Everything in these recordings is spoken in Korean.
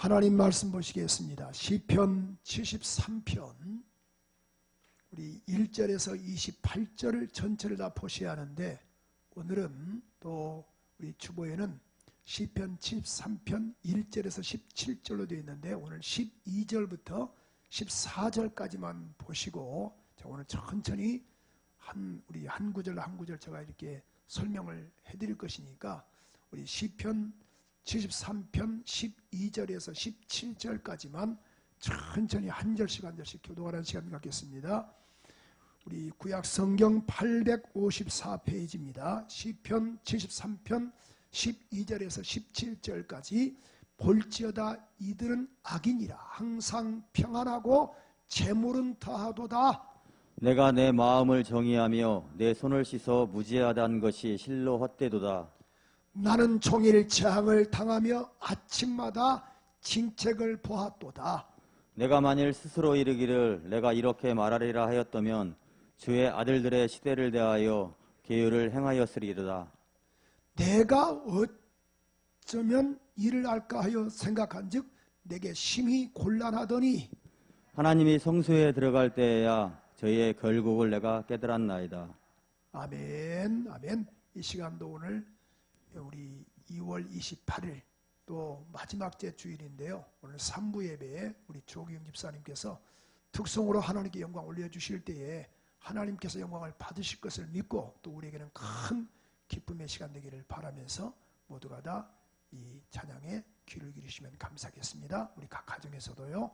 하나님 말씀 보시겠습니다. 시편 73편 우리 1절에서 28절을 전체를 다 보셔야 하는데, 오늘은 또 우리 주보에는 시편 73편 1절에서 17절로 되어 있는데, 오늘 12절부터 14절까지만 보시고, 오늘 천천히 우리 한 구절 한 구절 제가 이렇게 설명을 해드릴 것이니까, 우리 시편 73편 12절에서 17절까지만 천천히 한 절씩 한 절씩 교독하는 시간 갖겠습니다. 우리 구약 성경 854페이지입니다. 시편 73편 12절에서 17절까지. 볼지어다 이들은 악인이라 항상 평안하고 재물은 더하도다. 내가 내 마음을 정의하며 내 손을 씻어 무지하다는 것이 실로 헛되도다. 나는 종일 재앙을 당하며 아침마다 징책을 보았도다. 내가 만일 스스로 이르기를 내가 이렇게 말하리라 하였다면 주의 아들들의 시대를 대하여 계율을 행하였으리로다. 내가 어쩌면 이를 알까 하여 생각한즉 내게 심히 곤란하더니, 하나님이 성소에 들어갈 때에야 저희의 결국을 내가 깨달았나이다. 아멘. 아멘. 이 시간도 오늘 우리 2월 28일 또 마지막 째 주일인데요. 오늘 3부 예배에 우리 조기영 집사님께서 특성으로 하나님께 영광 올려주실 때에 하나님께서 영광을 받으실 것을 믿고, 또 우리에게는 큰 기쁨의 시간 되기를 바라면서 모두가 다 이 찬양에 귀를 기르시면 감사하겠습니다. 우리 각 가정에서도요.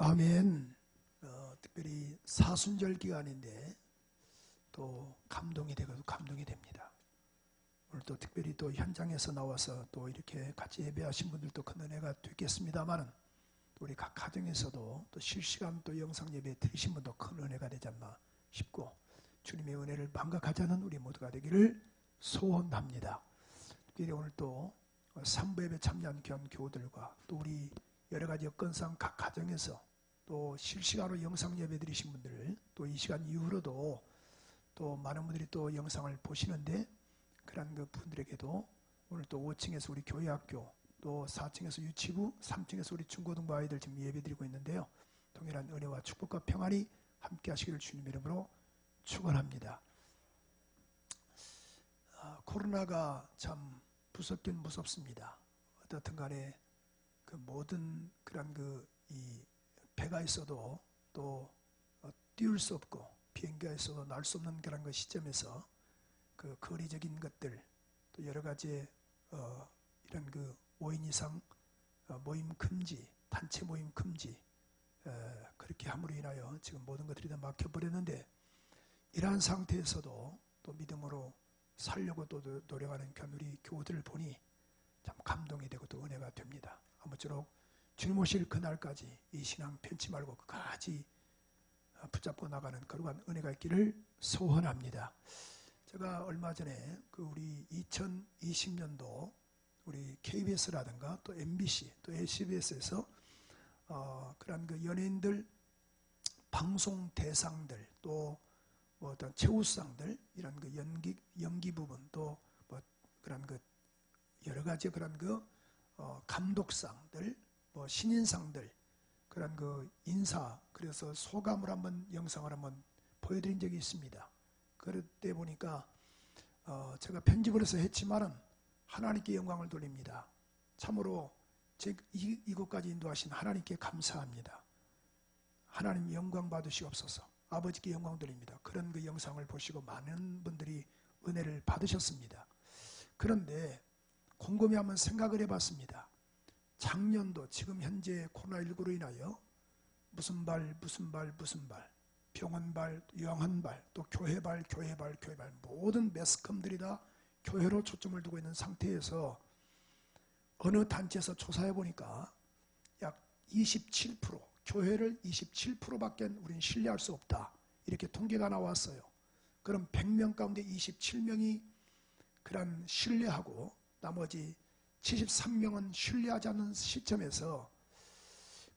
아멘. 특별히 사순절 기간인데 또 감동이 되고 감동이 됩니다. 오늘 또 특별히 또 현장에서 나와서 또 이렇게 같이 예배하신 분들도 큰 은혜가 되겠습니다만은 우리 각 가정에서도 또 실시간 또 영상 예배 드리신 분도 큰 은혜가 되지 않나 싶고 주님의 은혜를 망각하자는 우리 모두가 되기를 소원합니다. 특별히 오늘 또 3부 예배 참여한 귀한 교우들과 또 우리 여러 가지 여건상 각 가정에서 또 실시간으로 영상 예배 드리신 분들 또 이 시간 이후로도 또 많은 분들이 또 영상을 보시는데 그런 그 분들에게도 오늘 또 5층에서 우리 교회학교 또 4층에서 유치부 3층에서 우리 중고등부 아이들 지금 예배 드리고 있는데요. 동일한 은혜와 축복과 평안이 함께 하시기를 주님 이름으로 축원합니다. 코로나가 참 무섭긴 무섭습니다. 어떻든 간에 그 모든 그런 이 배가 있어도 또 띄울 수 없고 비행기가 있어도 날 수 없는 그런 그 시점에서 그 거리적인 것들 또 여러 가지 이런 그 5인 이상 모임 금지, 단체 모임 금지 그렇게 함으로 인하여 지금 모든 것들이 다 막혀버렸는데 이러한 상태에서도 또 믿음으로 살려고 또 노력하는 우리 교우들을 보니 참 감동이 되고 또 은혜가 됩니다. 아무쪼록 주님 오실 그날까지 이 신앙 편치 말고 끝까지 붙잡고 나가는 거룩한 은혜가 있기를 소원합니다. 제가 얼마 전에 그 우리 2020년도 우리 KBS라든가 또 MBC 또 SBS에서 그런 그 연예인들 방송 대상들 또 뭐 어떤 최우수상들 이런 그 연기 부분 또 뭐 그런 그 여러 가지 그런 그 감독상들 뭐 신인상들 그런 그 인사 그래서 소감을 한번 영상을 한번 보여드린 적이 있습니다. 그럴 때 보니까 제가 편집을 해서 했지만은 하나님께 영광을 돌립니다. 참으로 이곳까지 인도하신 하나님께 감사합니다. 하나님 영광 받으시옵소서. 아버지께 영광 돌립니다. 그런 그 영상을 보시고 많은 분들이 은혜를 받으셨습니다. 그런데 곰곰이 한번 생각을 해봤습니다. 작년도 지금 현재 코로나19로 인하여 무슨 발 병원발, 요양원발, 또 교회발 모든 매스컴들이 다 교회로 초점을 두고 있는 상태에서 어느 단체에서 조사해 보니까 약 27% 교회를 27%밖에 우리는 신뢰할 수 없다 이렇게 통계가 나왔어요. 그럼 100명 가운데 27명이 그런 신뢰하고 나머지 73명은 신뢰하지 않는 시점에서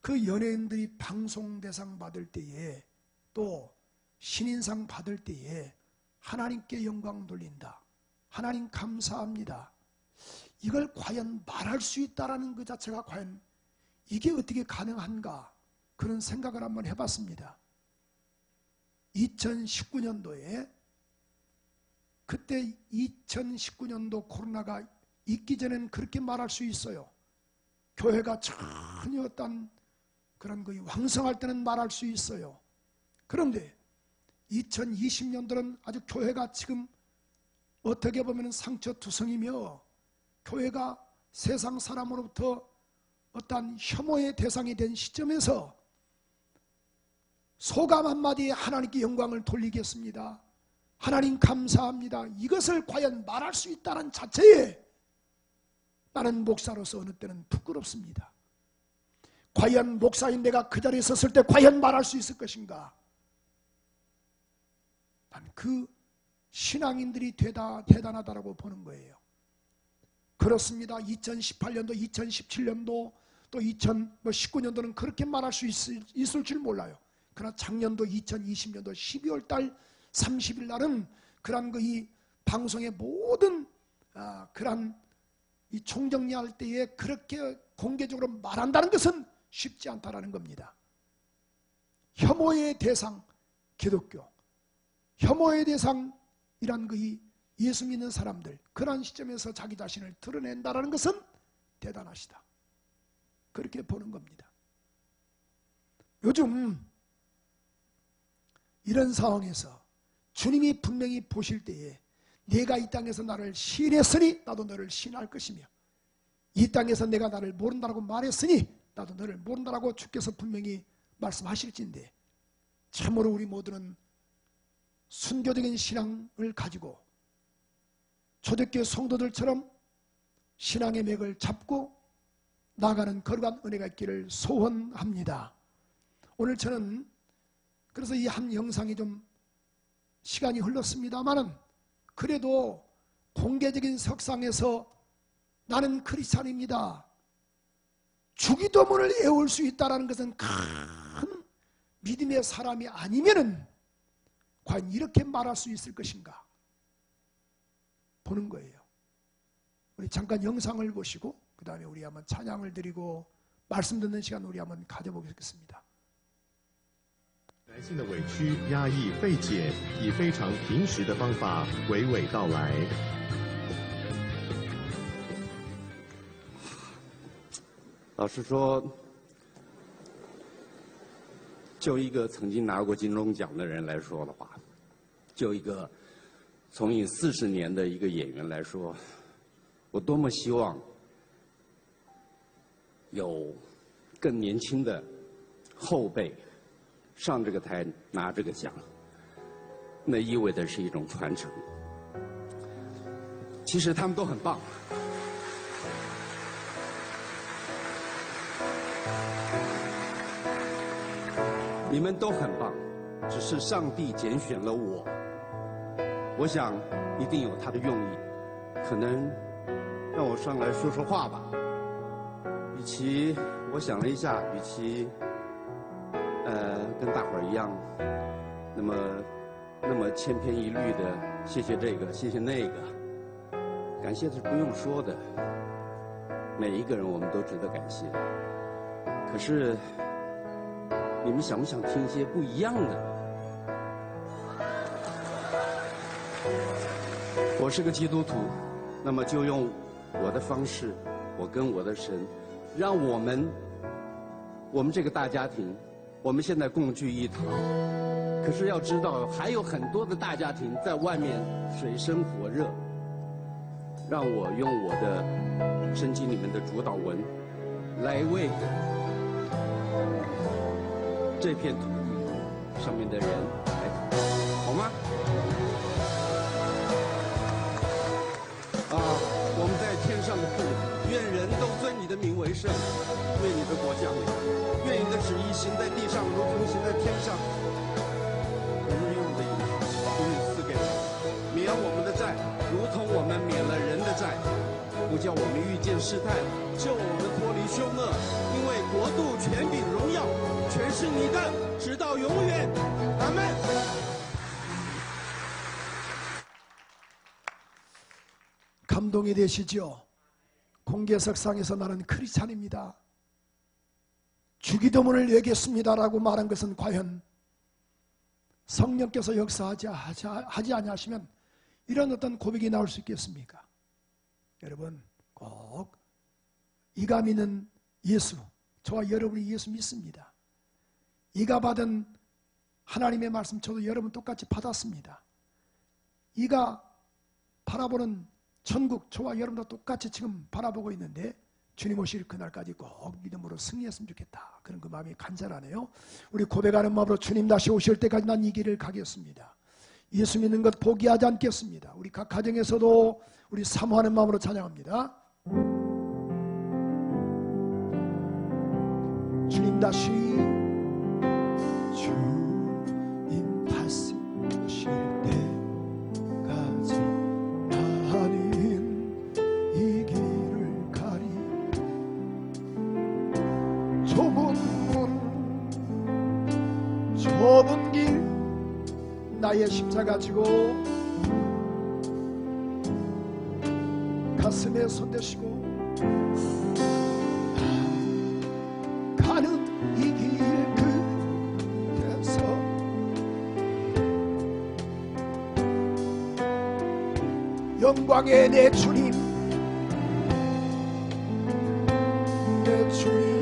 그 연예인들이 방송 대상 받을 때에 또 신인상 받을 때에 하나님께 영광 돌린다. 하나님 감사합니다. 이걸 과연 말할 수 있다라는 그 자체가 과연 이게 어떻게 가능한가 그런 생각을 한번 해봤습니다. 2019년도에 그때 2019년도 코로나가 있기 전에는 그렇게 말할 수 있어요. 교회가 전혀 어떤 그런 거 왕성할 때는 말할 수 있어요. 그런데 2020년도는 아주 교회가 지금 어떻게 보면 상처투성이며 교회가 세상 사람으로부터 어떤 혐오의 대상이 된 시점에서 소감 한마디에 하나님께 영광을 돌리겠습니다. 하나님 감사합니다. 이것을 과연 말할 수 있다는 자체에 나는 목사로서 어느 때는 부끄럽습니다. 과연 목사인 내가 그 자리에 섰을 때 과연 말할 수 있을 것인가? 난 그 신앙인들이 대단하다고 보는 거예요. 그렇습니다. 2018년도, 2017년도 또 2019년도는 그렇게 말할 수 있을 줄 몰라요. 그러나 작년도 2020년도 12월 달 30일 날은 그런 이 방송의 모든 그런 이 총정리할 때에 그렇게 공개적으로 말한다는 것은 쉽지 않다라는 겁니다. 혐오의 대상 기독교, 혐오의 대상이란 그 예수 믿는 사람들 그런 시점에서 자기 자신을 드러낸다는 것은 대단하시다. 그렇게 보는 겁니다. 요즘 이런 상황에서 주님이 분명히 보실 때에 내가 이 땅에서 나를 시인했으니 나도 너를 시인할 것이며 이 땅에서 내가 나를 모른다고 말했으니 나도 너를 모른다고 주께서 분명히 말씀하실진데 참으로 우리 모두는 순교적인 신앙을 가지고 초대교회 성도들처럼 신앙의 맥을 잡고 나가는 거룩한 은혜가 있기를 소원합니다. 오늘 저는 그래서 이 한 영상이 좀 시간이 흘렀습니다만은 그래도 공개적인 석상에서 나는 크리스찬입니다, 주기도문을 외울 수 있다는 것은 큰 믿음의 사람이 아니면은 과연 이렇게 말할 수 있을 것인가 보는 거예요. 우리 잠깐 영상을 보시고 그 다음에 우리 한번 찬양을 드리고 말씀 듣는 시간 우리 한번 가져보겠습니다. 男性的委屈、压抑、费解，以非常平实的方法娓娓道来。老实说，就一个曾经拿过金钟奖的人来说的话，就一个从影40年的一个演员来说，我多么希望有更年轻的后辈上这个台拿这个奖，那意味着是一种传承。其实他们都很棒。你们都很棒，只是上帝拣选了我。我想一定有他的用意，可能让我上来说说话吧。与其我想了一下，与其跟大伙儿一样，那么千篇一律的谢谢这个谢谢那个，感谢是不用说的，每一个人我们都值得感谢。可是。你们想不想听一些不一样的？我是个基督徒，那么就用我的方式，我跟我的神，让我们这个大家庭，我们现在共聚一堂。可是要知道，还有很多的大家庭在外面水深火热。让我用我的圣经里面的主导文，来为这片土地上面的人来祷告，好吗？我们在天上的父，愿人都尊你的名为圣，愿你的国降临，愿你的旨意行在地上，如同行在天上。我们日用的饮食，求你赐给我们，免我们的债，如同我们免了人的债，不叫我们遇见试探，救我们脱离凶恶，因为国度、权柄、荣耀。全是你的，直到永远。阿门。 감동이 되시죠? 공개석상에서 나는 크리스찬입니다. 주기도문을 외겠습니다라고 말한 것은 과연 성령께서 역사하지 아니하시면 이런 어떤 고백이 나올 수 있겠습니까? 여러분 꼭 이가 믿는 예수, 저와 여러분이 예수 믿습니다. 이가 받은 하나님의 말씀 저도 여러분 똑같이 받았습니다. 이가 바라보는 천국 저와 여러분도 똑같이 지금 바라보고 있는데 주님 오실 그날까지 꼭 믿음으로 승리했으면 좋겠다. 그런 그 마음이 간절하네요. 우리 고백하는 마음으로 주님 다시 오실 때까지 난 이 길을 가겠습니다. 예수 믿는 것 포기하지 않겠습니다. 우리 각 가정에서도 우리 사모하는 마음으로 찬양합니다. 주님 다시 주님 다시 오실 때까지 나는 이 길을 가리. 좁은 길 나의 십자가 지고 가슴에 손 대시고 가는 이 길 끝에서 영광의 내 주님, 내 주님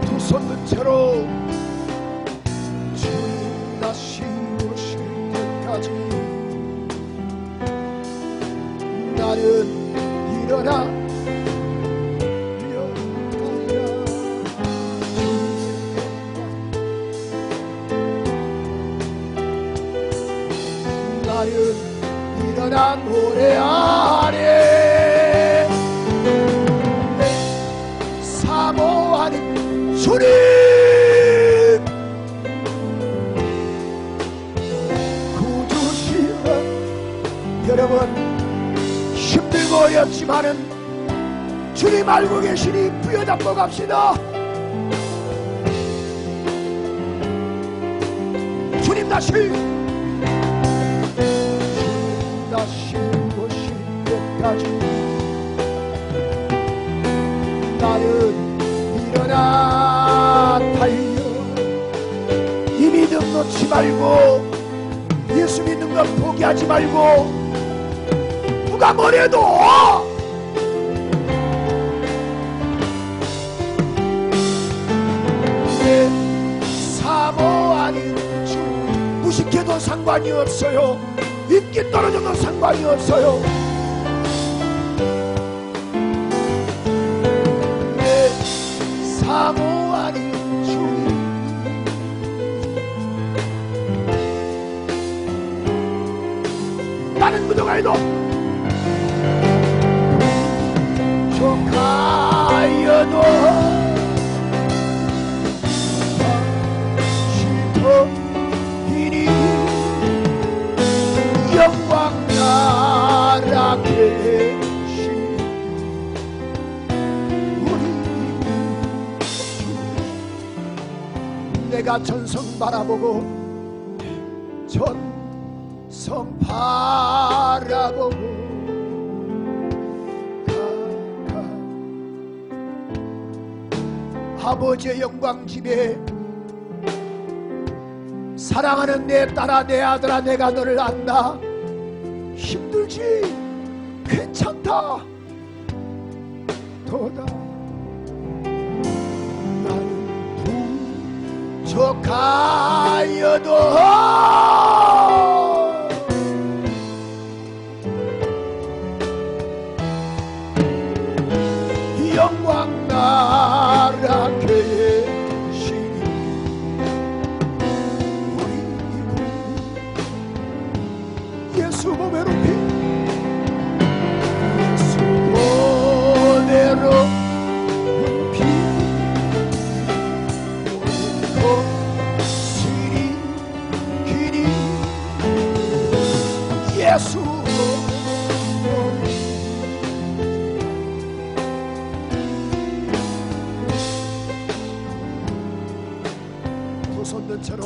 두 손 든 채로 주님 다시 오실 때까지 나는 일어나 주님 알고 계시니 부여잡고 갑시다. 주님 다시 오실 때까지 나는 일어나 달려. 이 믿음 놓지 말고 예수 믿는 것 포기하지 말고 누가 뭐래도 내 사모하는 주 무식해도 상관이 없어요. 인기 떨어져도 상관이 없어요. 내 사모하는 주님 나는 그동안에도 부족하여도 시도이니 영광 나라 계신 우리 주. 내가 전성 바라보고 전성 바라보고 아버지의 영광 집에 사랑하는 내 딸아 내 아들아 내가 너를 안다. 힘들지? 괜찮다. 도다 나는 부족하여도 영광 나라 계시니 우리 예수 몸의 높이 예수 몸의 높이 시리 길이 예수 손들처럼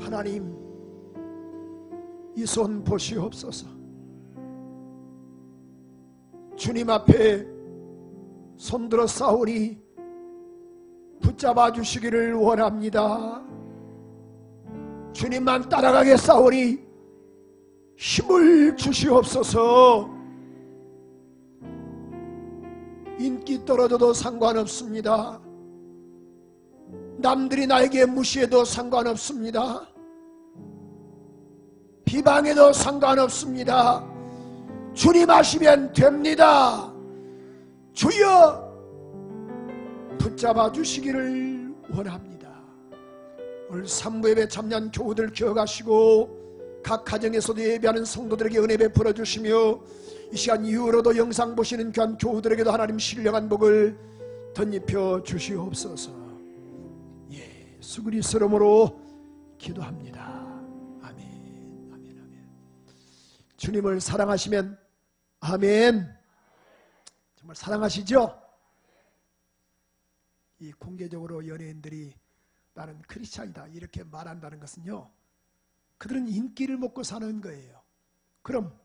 하나님 이 손 보시옵소서. 주님 앞에 손들어 싸우니 붙잡아 주시기를 원합니다. 주님만 따라가게 싸우니 힘을 주시옵소서. 인기 떨어져도 상관없습니다. 남들이 나에게 무시해도 상관없습니다. 비방해도 상관없습니다. 주님 하시면 됩니다. 주여 붙잡아 주시기를 원합니다. 오늘 산부예배 참여한 교우들 기억하시고 각 가정에서도 예배하는 성도들에게 은혜 베풀어 주시며 이 시간 이후로도 영상 보시는 귀한 교우들에게도 하나님 신령한 복을 덧입혀 주시옵소서. 예수 그리스도 이름으로 기도합니다. 아멘, 아멘, 아멘. 주님을 사랑하시면 아멘. 정말 사랑하시죠? 이 공개적으로 연예인들이 나는 크리스찬이다 이렇게 말한다는 것은요, 그들은 인기를 먹고 사는 거예요. 그럼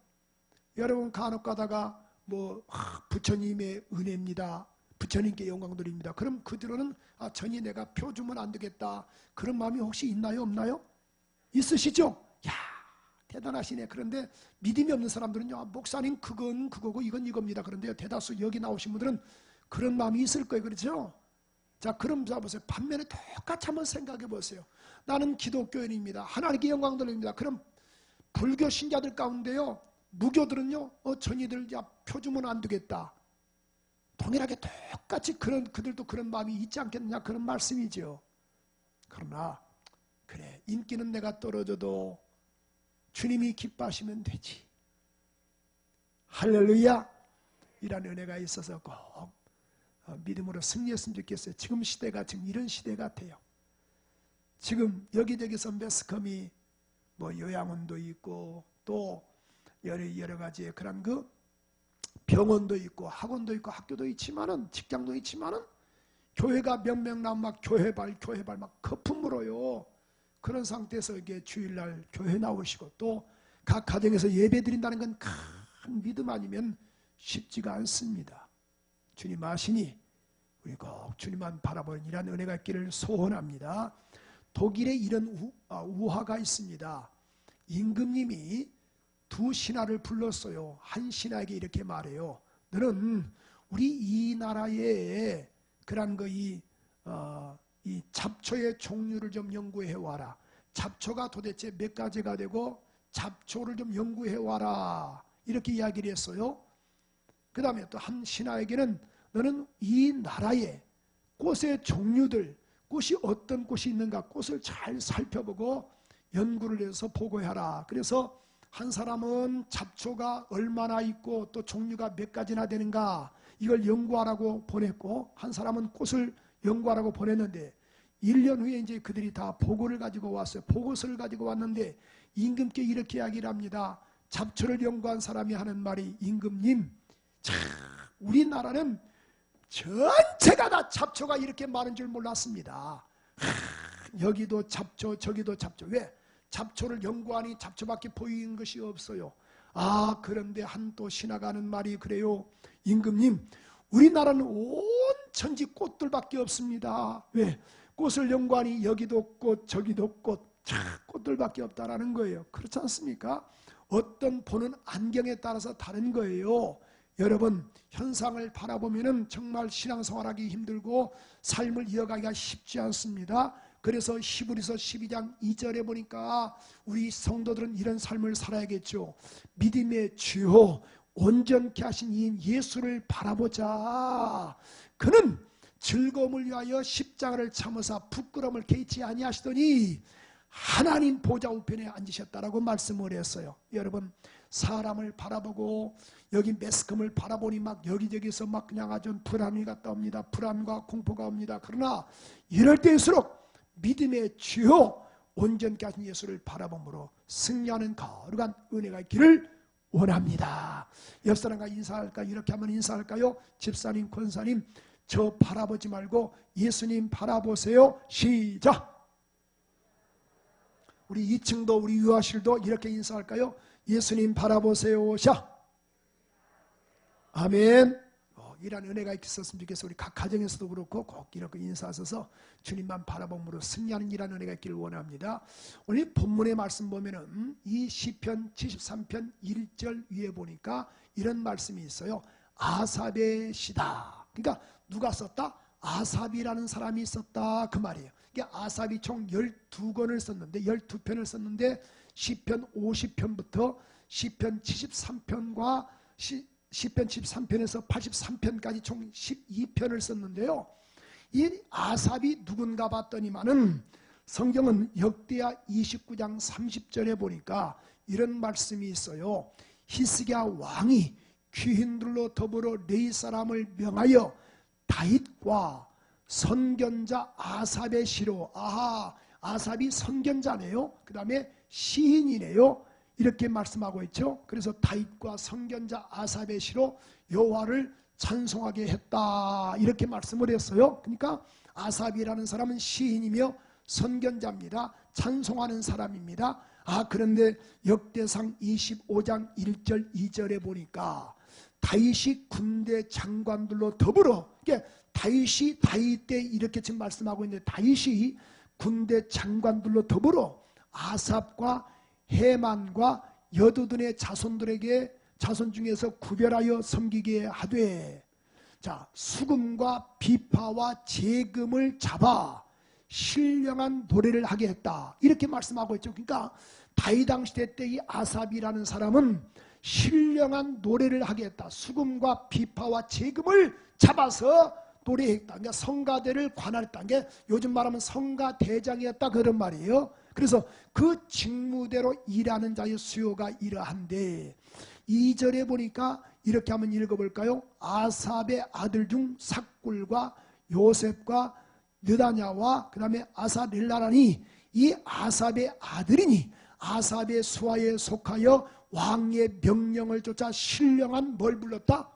여러분 간혹 가다가 부처님의 은혜입니다, 부처님께 영광 드립니다, 그럼 그들은 전이 내가 표 주면 안 되겠다 그런 마음이 혹시 있나요 없나요? 있으시죠? 야 대단하시네. 그런데 믿음이 없는 사람들은요, 목사님 그건 그거고 이건 이겁니다. 그런데 대다수 여기 나오신 분들은 그런 마음이 있을 거예요. 그렇죠? 자, 그럼 보세요. 반면에 똑같이 한번 생각해 보세요. 나는 기독교인입니다. 하나님께 영광 돌립니다. 그럼 불교 신자들 가운데요, 무교들은요, 전이들 표 주면 안 되겠다. 동일하게 똑같이 그들도 그런 마음이 있지 않겠느냐 그런 말씀이죠. 그러나 그래, 인기는 내가 떨어져도 주님이 기뻐하시면 되지. 할렐루야. 이런 은혜가 있어서 꼭 믿음으로 승리했으면 좋겠어요. 지금 시대가 지금 이런 시대 같아요. 지금 여기저기서 매스컴이 요양원도 있고 또 여러 가지의 그런 병원도 있고 학원도 있고 학교도 있지만은 직장도 있지만은 교회가 명명나면 막 교회발 막 거품 물어요. 그런 상태에서 이게 주일날 교회 나오시고 또 각 가정에서 예배 드린다는 건 큰 믿음 아니면 쉽지가 않습니다. 주님 아시니 우리 꼭 주님만 바라보는 이런 은혜가 있기를 소원합니다. 독일에 이런 우화가 있습니다. 임금님이 두 신하를 불렀어요. 한 신하에게 이렇게 말해요. 너는 우리 이 나라의 그런 이 잡초의 종류를 좀 연구해 와라. 잡초가 도대체 몇 가지가 되고 잡초를 좀 연구해 와라. 이렇게 이야기를 했어요. 그 다음에 또 한 신하에게는 너는 이 나라의 꽃의 종류들, 꽃이 어떤 꽃이 있는가 꽃을 잘 살펴보고 연구를 해서 보고하라. 그래서 한 사람은 잡초가 얼마나 있고 또 종류가 몇 가지나 되는가 이걸 연구하라고 보냈고, 한 사람은 꽃을 연구하라고 보냈는데 1년 후에 이제 그들이 다 보고를 가지고 왔어요. 보고서를 가지고 왔는데 임금께 이렇게 이야기를 합니다. 잡초를 연구한 사람이 하는 말이, 임금님, 참 우리나라는 전체가 다 잡초가 이렇게 많은 줄 몰랐습니다. 여기도 잡초 저기도 잡초. 왜? 잡초를 연구하니 잡초밖에 보이는 것이 없어요. 아, 그런데 한 또 신하가 하는 말이 그래요. 임금님, 우리나라는 온 천지 꽃들밖에 없습니다. 왜? 꽃을 연구하니 여기도 꽃 저기도 꽃, 꽃들밖에 없다라는 거예요. 그렇지 않습니까? 어떤 보는 안경에 따라서 다른 거예요. 여러분, 현상을 바라보면은 정말 신앙생활하기 힘들고 삶을 이어가기가 쉽지 않습니다. 그래서 히브리서 12장 2절에 보니까 우리 성도들은 이런 삶을 살아야겠죠. 믿음의 주요 온전케 하신 이 예수를 바라보자. 그는 즐거움을 위하여 십자가를 참으사 부끄러움을 개의치 아니하시더니 하나님 보좌 우편에 앉으셨다라고 말씀을 했어요. 여러분, 사람을 바라보고 여기 매스컴을 바라보니 막 여기저기서 막 그냥 아주 불안이 갔다 옵니다. 불안과 공포가 옵니다. 그러나 이럴 때일수록 믿음의 주요 온전케 하신 예수를 바라봄으로 승리하는 거룩한 은혜가 있기를 원합니다. 옆 사람과 인사할까? 이렇게 하면 인사할까요? 집사님, 권사님, 저 바라보지 말고 예수님 바라보세요. 시작! 우리 2층도 우리 유아실도 이렇게 인사할까요? 예수님 바라보세요. 자, 아멘. 이런 은혜가 있었으면 좋겠어. 우리 각 가정에서도 그렇고 꼭 이렇게 인사하셔서 주님만 바라봄으로 승리하는 이런 은혜가 있기를 원합니다. 오늘 본문의 말씀 보면은 이 시편 73편 1절 위에 보니까 이런 말씀이 있어요. 아삽의 시다. 그러니까 누가 썼다? 아삽이라는 사람이 썼다, 그 말이에요. 아삽이 총 12권을 썼는데 12편을 썼는데 시편 50편부터 시편 73편과 시편 73편에서 83편까지 총 12편을 썼는데요. 이 아삽이 누군가 봤더니만은 성경은 역대하 29장 30절에 보니까 이런 말씀이 있어요. 히스기야 왕이 귀인들로 더불어 레위 사람을 명하여 다윗과 선견자 아삽의 시로, 아삽이 선견자네요. 그 다음에 시인이네요. 이렇게 말씀하고 있죠. 그래서 다윗과 선견자 아삽의 시로 여호와를 찬송하게 했다, 이렇게 말씀을 했어요. 그러니까 아삽이라는 사람은 시인이며 선견자입니다. 찬송하는 사람입니다. 그런데 역대상 25장 1절 2절에 보니까 다윗이 군대 장관들로 더불어, 다윗이 다윗 때 이렇게 지금 말씀하고 있는데 다윗이 군대 장관들로 더불어 아삽과 헤만과 여두둔의 자손 중에서 구별하여 섬기게 하되, 자, 수금과 비파와 재금을 잡아 신령한 노래를 하게 했다, 이렇게 말씀하고 있죠. 그러니까 다윗 당시 때 이 아삽이라는 사람은 신령한 노래를 하게 했다. 수금과 비파와 재금을 잡아서 노래했다. 그러니까 성가대를 관할했다. 그러니까 요즘 말하면 성가대장이었다, 그런 말이에요. 그래서 그 직무대로 일하는 자의 수요가 이러한데, 2절에 보니까 이렇게 한번 읽어볼까요? 아삽의 아들 중 삭굴과 요셉과 느다냐와 그 다음에 아사렐라라니, 이 아삽의 아들이니 아삽의 수하에 속하여 왕의 명령을 쫓아 신령한 뭘 불렀다?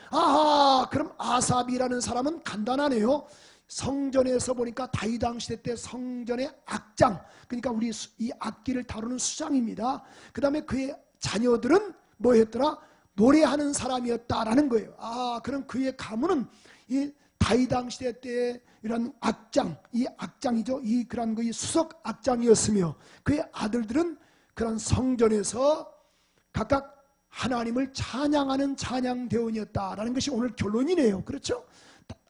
아하, 그럼 아삽이라는 사람은 간단하네요. 성전에서 보니까 다윗 왕 시대 때 성전의 악장, 그러니까 우리 이 악기를 다루는 수장입니다. 그 다음에 그의 자녀들은 뭐였더라? 노래하는 사람이었다라는 거예요. 아, 그럼 그의 가문은 이 다윗 왕 시대 때 이런 악장, 이 악장이죠. 이 그런 거이 수석 악장이었으며 그의 아들들은 그런 성전에서 각각 하나님을 찬양하는 찬양대원이었다라는 것이 오늘 결론이네요. 그렇죠?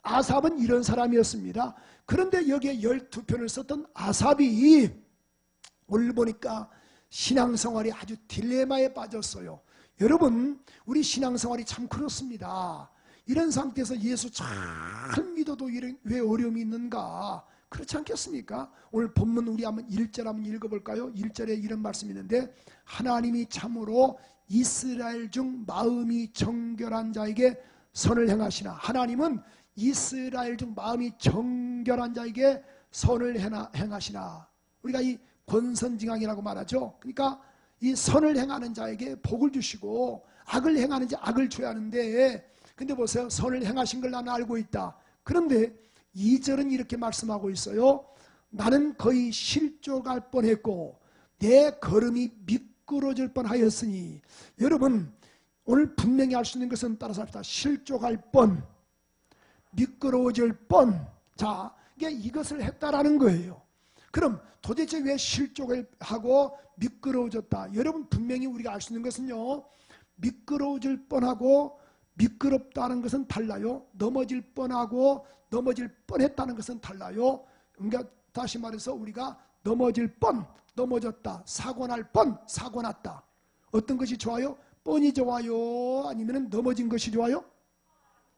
아삽은 이런 사람이었습니다. 그런데 여기에 12편을 썼던 아삽이 오늘 보니까 신앙생활이 아주 딜레마에 빠졌어요. 여러분, 우리 신앙생활이 참 그렇습니다. 이런 상태에서 예수 잘 믿어도 왜 어려움이 있는가? 그렇지 않겠습니까? 오늘 본문 우리 한번 1절 한번 읽어볼까요? 1절에 이런 말씀이 있는데 하나님이 참으로 이스라엘 중 마음이 정결한 자에게 선을 행하시나. 하나님은 이스라엘 중 마음이 정결한 자에게 선을 행하시나. 우리가 이 권선징악이라고 말하죠. 그러니까 이 선을 행하는 자에게 복을 주시고 악을 행하는 자 악을 줘야 하는데, 근데 보세요. 선을 행하신 걸 나는 알고 있다. 그런데 2절은 이렇게 말씀하고 있어요. 나는 거의 실족할 뻔했고 내 걸음이 미끄러질 뻔하였으니. 여러분, 오늘 분명히 알 수 있는 것은 따라서 합시다. 실족할 뻔, 미끄러워질 뻔. 자, 이것을 했다라는 거예요. 그럼 도대체 왜 실족을 하고 미끄러워졌다? 여러분, 분명히 우리가 알 수 있는 것은요, 미끄러워질 뻔하고 미끄럽다는 것은 달라요. 넘어질 뻔하고 넘어질 뻔했다는 것은 달라요. 그러니까 다시 말해서 우리가 넘어질 뻔, 넘어졌다. 사고 날 뻔, 사고 났다. 어떤 것이 좋아요? 뻔이 좋아요? 아니면 넘어진 것이 좋아요?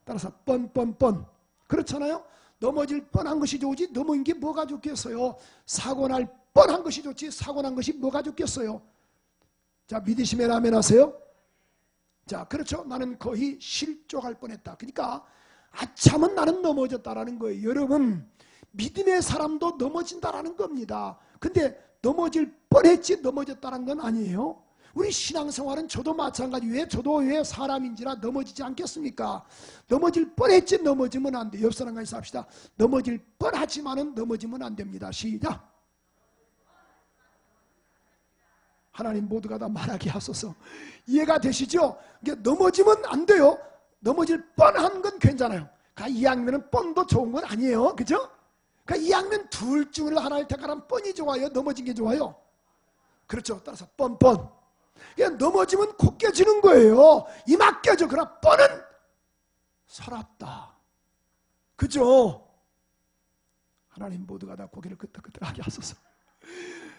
따라서 뻔. 그렇잖아요. 넘어질 뻔한 것이 좋지 넘어진 게 뭐가 좋겠어요? 사고 날 뻔한 것이 좋지 사고 난 것이 뭐가 좋겠어요? 자, 믿으시면 아멘 하세요. 자, 그렇죠. 나는 거의 실족할 뻔했다. 그러니까 아참은 나는 넘어졌다라는 거예요. 여러분, 믿음의 사람도 넘어진다라는 겁니다. 근데 넘어질 뻔했지 넘어졌다는 건 아니에요. 우리 신앙생활은 저도 마찬가지. 저도 왜 사람인지라 넘어지지 않겠습니까? 넘어질 뻔했지 넘어지면 안 돼. 옆 사람과 인사 합시다. 넘어질 뻔하지만은 넘어지면 안 됩니다. 시작. 하나님 모두가 다 말하게 하소서. 이해가 되시죠? 넘어지면 안 돼요. 넘어질 뻔한 건 괜찮아요. 그러니까 2학년은 뻔도 좋은 건 아니에요. 그죠? 그러니까 2학년 둘 중을 하나를 택하라면 뻔이 좋아요? 넘어진 게 좋아요? 그렇죠. 따라서 뻔. 그냥 넘어지면 곧 깨지는 거예요. 이막 깨져. 그러나 뻔은 살았다. 그죠? 하나님 모두가 다 고개를 끄덕끄덕하게 하소서.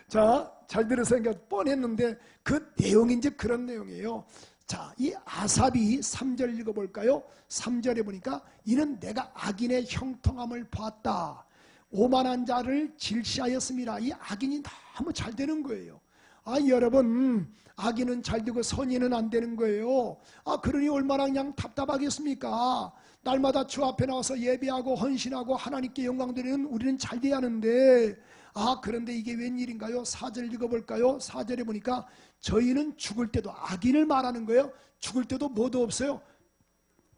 자, 잘 들으세요. 뻔했는데 그 내용이 이제 그런 내용이에요. 자, 이 아삽이 3절 읽어볼까요? 3절에 보니까 이는 내가 악인의 형통함을 봤다. 오만한 자를 질시하였습니다. 이 악인이 너무 잘 되는 거예요. 아, 여러분, 악인은 잘 되고 선인은 안 되는 거예요. 아, 그러니 얼마나 그냥 답답하겠습니까? 날마다 주 앞에 나와서 예배하고 헌신하고 하나님께 영광 드리는 우리는 잘 돼야 하는데, 아, 그런데 이게 웬일인가요? 4절 읽어볼까요? 4절에 보니까 저희는 죽을 때도, 악인을 말하는 거예요. 죽을 때도 뭐도 없어요.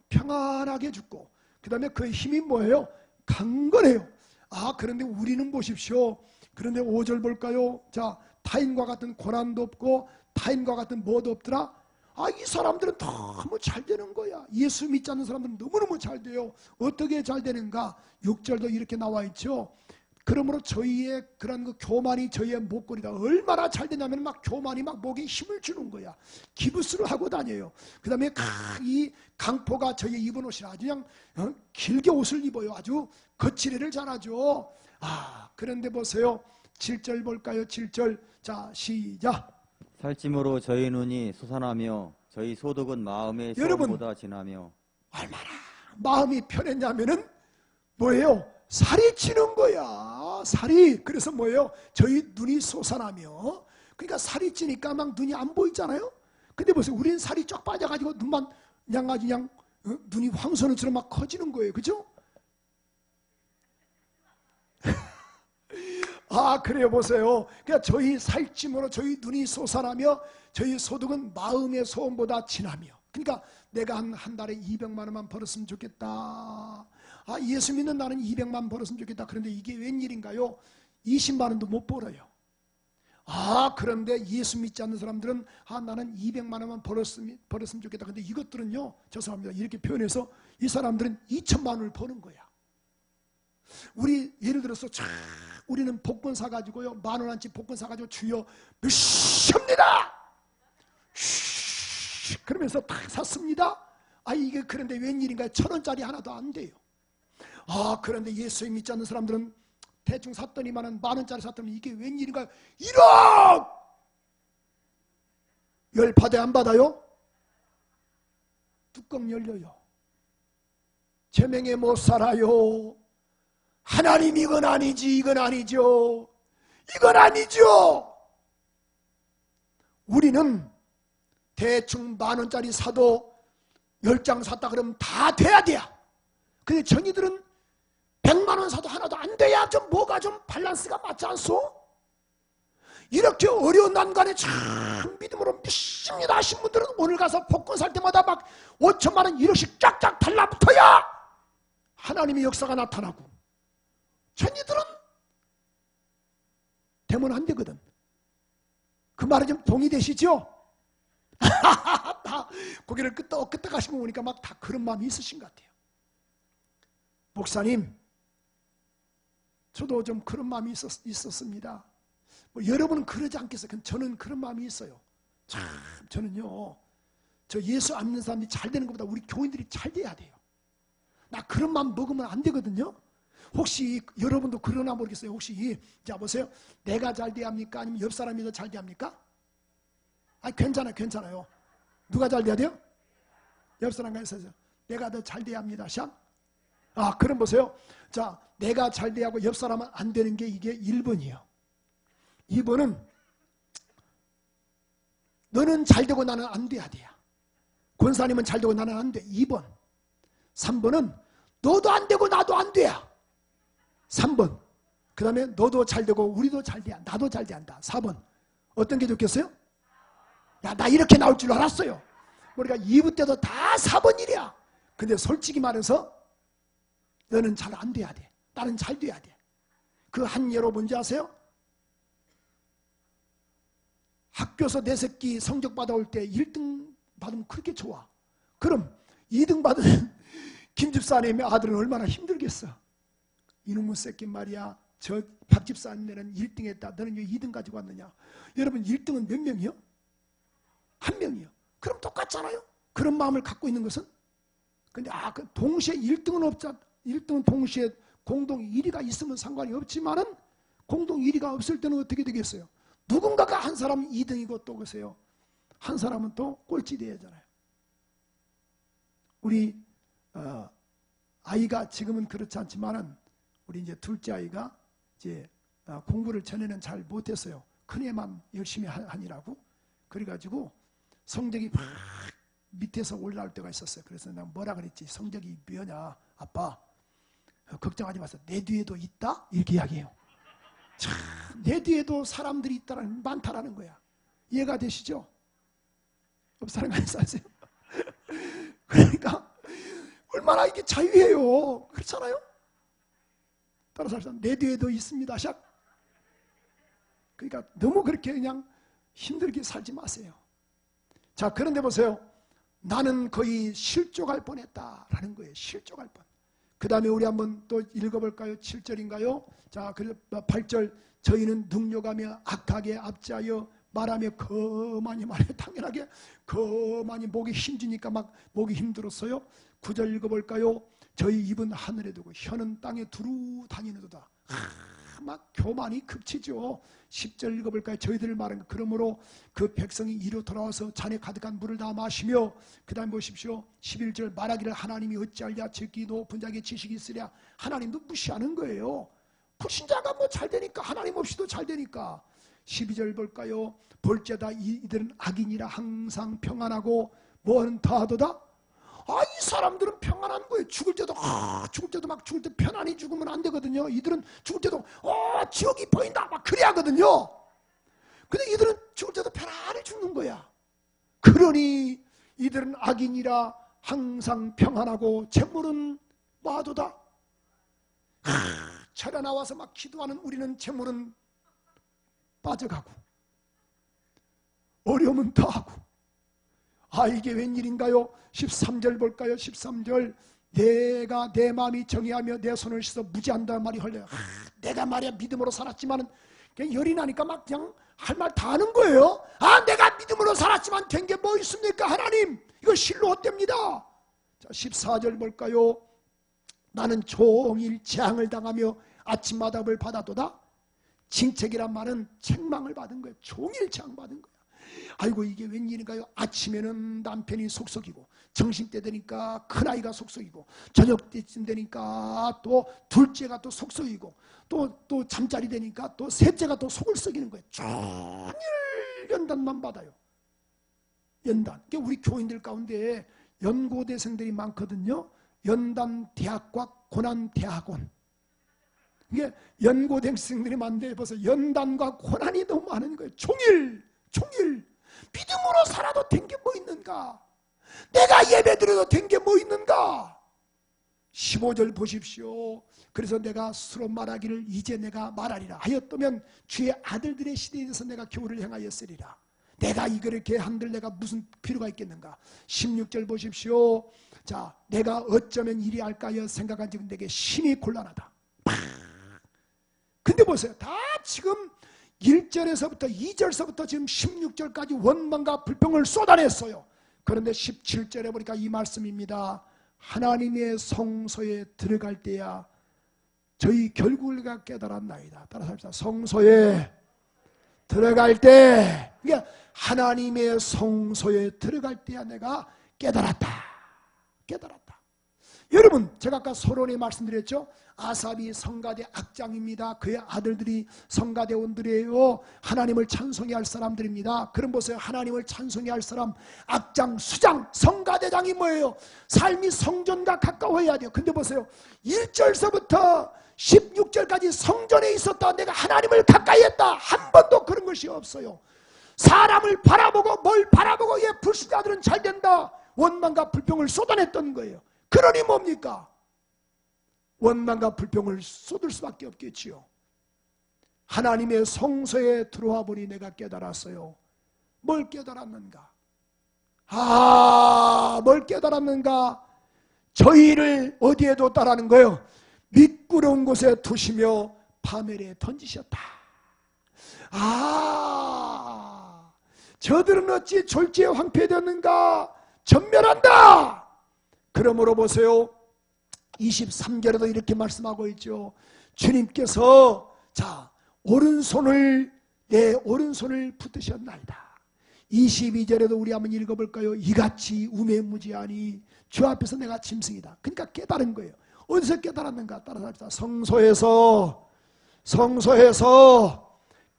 평안하게 죽고, 그 다음에 그의 힘이 뭐예요? 강건해요. 아, 그런데 우리는 보십시오. 그런데 5절 볼까요? 자, 타인과 같은 고난도 없고 타인과 같은 뭐도 없더라. 아, 이 사람들은 너무 잘 되는 거야. 예수 믿지 않는 사람들은 너무너무 잘 돼요. 어떻게 잘 되는가? 6절도 이렇게 나와 있죠. 그러므로 저희의 그런 그 교만이 저희의 목걸이다. 얼마나 잘 되냐면 막 교만이 막 목에 힘을 주는 거야. 기부스를 하고 다녀요. 그 다음에 이 강포가 저희의 입은 옷이라 아주 그냥 길게 옷을 입어요. 아주 거칠애를 잘하죠. 아, 그런데 보세요. 7절 볼까요? 7절. 자, 시작. 살찜으로 저희 눈이 솟아나며 저희 소득은 마음의 소원보다 진하며. 얼마나 마음이 편했냐면은 뭐예요? 살이 찌는 거야. 살이. 그래서 뭐예요? 저희 눈이 솟아나며. 그러니까 살이 찌니까 막 눈이 안 보이잖아요. 근데 보세요. 우리는 살이 쫙 빠져가지고 눈만 그냥 아주 그냥 눈이 황선우처럼 막 커지는 거예요. 그죠? 아, 그래요. 보세요. 그러니까 저희 살찜으로 저희 눈이 솟아나며 저희 소득은 마음의 소원보다 진하며. 그러니까 내가 한 달에 200만 원만 벌었으면 좋겠다. 아, 예수 믿는 나는 200만 벌었으면 좋겠다. 그런데 이게 웬일인가요? 20만 원도 못 벌어요. 아, 그런데 예수 믿지 않는 사람들은 아, 나는 200만 원만 벌었으면 좋겠다. 근데 이것들은요, 죄송합니다, 이렇게 표현해서 이 사람들은 2천만 원을 버는 거야. 우리 예를 들어서 우리는 복권 사가지고요, 10,000원어치 복권 사가지고 주여 몇십니다 그러면서 딱 샀습니다. 아, 이게 그런데 웬일인가요? 1,000원짜리 하나도 안 돼요. 아, 그런데 예수 믿지 않는 사람들은 대충 샀더니만은 10,000원짜리 샀더니 이게 웬일인가요? 1억! 열 받아요, 안 받아요? 뚜껑 열려요. 제명에 못 살아요. 하나님, 이건 아니지, 이건 아니죠. 이건 아니죠. 우리는 대충 10,000원짜리 사도 10장 샀다 그러면 다 돼야 돼요. 근데 정의들은 100만 원 사도 하나도 안 돼야 좀 뭐가 좀 밸런스가 맞지 않소? 이렇게 어려운 난관에 참 믿음으로 믿습니다 하신 분들은 오늘 가서 복권 살 때마다 막 5천만 원 1억씩 쫙쫙 달라붙어야 하나님의 역사가 나타나고, 천이들은 되면 안 되거든. 그 말에 좀 동의되시죠? 다 고개를 끄덕끄덕 하시고 보니까 막 다 그런 마음이 있으신 것 같아요. 목사님, 저도 좀 그런 마음이 있었습니다. 뭐 여러분은 그러지 않겠어요? 저는 그런 마음이 있어요. 참, 저는요, 저 예수 안 믿는 사람들이 잘 되는 것보다 우리 교인들이 잘 돼야 돼요. 나 그런 마음 먹으면 안 되거든요. 혹시 여러분도 그러나 모르겠어요. 혹시 자 보세요, 내가 잘 돼야 합니까? 아니면 옆 사람이 더 잘 돼야 합니까? 아, 괜찮아요. 누가 잘 돼야 돼요? 옆 사람과 있어서 내가 더 잘 돼야 합니다. 샵. 아, 그럼 보세요. 자, 내가 잘 돼야 하고 옆 사람은 안 되는 게 이게 1번이에요. 2번은 너는 잘 되고 나는 안 돼야 돼요. 권사님은 잘 되고 나는 안 돼. 2번. 3번은 너도 안 되고 나도 안 돼야. 3번. 그 다음에 너도 잘 되고 우리도 잘 돼야, 나도 잘 돼야 한다. 4번. 어떤 게 좋겠어요? 야, 나 이렇게 나올 줄 알았어요. 우리가 2부 때도 다 4번 일이야. 근데 솔직히 말해서 너는 잘 안 돼야 돼. 나는 잘 돼야 돼. 그 한 예로 뭔지 아세요? 학교에서 내 새끼 성적 받아올 때 1등 받으면 그렇게 좋아. 그럼 2등 받은 김 집사님의 아들은 얼마나 힘들겠어. 이놈의 새끼 말이야, 저 박 집사님네는 1등 했다. 너는 왜 2등 가지고 왔느냐. 여러분, 1등은 몇 명이요? 한 명이요. 그럼 똑같잖아요. 그런 마음을 갖고 있는 것은. 근데 그 동시에 1등은 없자. 1등은 동시에 공동 1위가 있으면 상관이 없지만은 공동 1위가 없을 때는 어떻게 되겠어요? 누군가가 한 사람은 2등이고 또 그러세요. 한 사람은 또 꼴찌 돼야 하잖아요. 우리 아이가 지금은 그렇지 않지만은 우리 이제 둘째 아이가 이제 공부를 전에는 잘 못했어요. 큰애만 열심히 하니라고. 그래가지고 성적이 막 밑에서 올라올 때가 있었어요. 그래서 내가 뭐라 그랬지? 성적이 뭐냐? 아빠, 걱정하지 마세요. 내 뒤에도 있다? 이렇게 이야기해요. 참, 내 뒤에도 사람들이 있다는, 많다라는 거야. 이해가 되시죠? 옆 사람과 사세요. 그러니까 얼마나 이게 자유해요. 그렇잖아요? 따라서 내 뒤에도 있습니다. 샥. 그러니까 너무 그렇게 그냥 힘들게 살지 마세요. 자, 그런데 보세요. 나는 거의 실족할 뻔했다라는 거예요. 실족할 뻔. 그 다음에 우리 한번 또 읽어볼까요? 7절인가요? 자, 8절. 저희는 능욕하며 악하게 압제하여 말하며 거만히 말해. 당연하게 거만히 목이 힘주니까 막 목이 힘들었어요. 9절 읽어볼까요? 저희 입은 하늘에 두고 혀는 땅에 두루 다니는도다. 막 교만이 극치죠. 10절 읽어볼까요? 저희들을 말한 그러므로 그 백성이 이리로 돌아와서 잔에 가득한 물을 다 마시며, 그 다음 보십시오. 11절 말하기를 하나님이 어찌하랴 저기 높은 자에게 지식이 있으랴. 하나님도 무시하는 거예요. 불신자가 뭐 잘 되니까, 하나님 없이도 잘 되니까. 12절 볼까요? 볼지어다 이들은 악인이라 항상 평안하고 뭐는 다하도다. 이 사람들은 평안한 거예요. 죽을 때도 막 죽을 때 편안히 죽으면 안 되거든요. 이들은 죽을 때도 지옥이 보인다 막 그래야 하거든요. 근데 이들은 죽을 때도 편안히 죽는 거야. 그러니 이들은 악인이라 항상 평안하고 재물은 마도다. 절에 나와서 막 기도하는 우리는 재물은 빠져가고 어려움은 더하고. 이게 웬일인가요? 13절 볼까요? 13절. 내가 내 마음이 정의하며 내 손을 씻어 무지한다는 말이 흘려요. 내가 말이야 믿음으로 살았지만은 그냥 열이 나니까 막 그냥 할 말 다 하는 거예요. 내가 믿음으로 살았지만 된 게 뭐 있습니까? 하나님, 이거 실로 헛됩니다. 자, 14절 볼까요? 나는 종일 재앙을 당하며 아침마답을 받아도다. 징책이란 말은 책망을 받은 거예요. 종일 재앙받은 거예요. 아이고, 이게 웬일인가요? 아침에는 남편이 속썩이고, 점심때 되니까 큰아이가 속썩이고, 저녁 때쯤 되니까 또 둘째가 또 속썩이고, 또 잠자리 되니까 또 셋째가 또 속을 썩이는 거예요. 종일 연단만 받아요. 연단. 그러니까 우리 교인들 가운데 연고대생들이 많거든요. 연단대학과 고난대학원. 이게 연고대생들이 많은데 벌써 연단과 고난이 너무 많은 거예요. 종일 믿음으로 살아도 된 게 뭐 있는가? 내가 예배드려도 된 게 뭐 있는가? 15절 보십시오. 그래서 내가 스스로 말하기를 이제 내가 말하리라 하였다면 주의 아들들의 시대에 대해서 내가 교훈을 행하였으리라. 내가 이렇게 한들 내가 무슨 필요가 있겠는가? 16절 보십시오. 자, 내가 어쩌면 이리 할까 하여 생각한 즉 내게 심히 곤란하다. 근데 보세요. 다 지금 1절에서부터 2절서부터 지금 16절까지 원망과 불평을 쏟아냈어요. 그런데 17절에 보니까 이 말씀입니다. 하나님의 성소에 들어갈 때야 저희 결국을 깨달았나이다. 따라서 합시다. 성소에 들어갈 때, 그러니까 하나님의 성소에 들어갈 때야 내가 깨달았다. 여러분, 제가 아까 서론에 말씀드렸죠. 아삽이 성가대 악장입니다. 그의 아들들이 성가대원들이에요. 하나님을 찬송해야 할 사람들입니다. 그럼 보세요. 하나님을 찬송해야 할 사람, 악장, 수장, 성가대장이 뭐예요? 삶이 성전과 가까워야 돼요. 근데 보세요. 1절서부터 16절까지 성전에 있었다. 내가 하나님을 가까이 했다. 한 번도 그런 것이 없어요. 사람을 바라보고 뭘 바라보고 불신자들은 잘 된다. 원망과 불평을 쏟아냈던 거예요. 그러니 뭡니까? 원망과 불평을 쏟을 수밖에 없겠지요. 하나님의 성소에 들어와 보니 내가 깨달았어요. 뭘 깨달았는가? 뭘 깨달았는가? 저희를 어디에 뒀다라는 거예요? 미끄러운 곳에 두시며 파멸에 던지셨다. 저들은 어찌 졸지에 황폐되었는가? 전멸한다. 그러므로 보세요. 23절에도 이렇게 말씀하고 있죠. 주님께서 내 오른손을 붙드셨나이다. 22절에도 우리 한번 읽어볼까요? 이같이 우매무지하니 주 앞에서 내가 짐승이다. 그러니까 깨달은 거예요. 어디서 깨달았는가? 따라서 합시다. 성소에서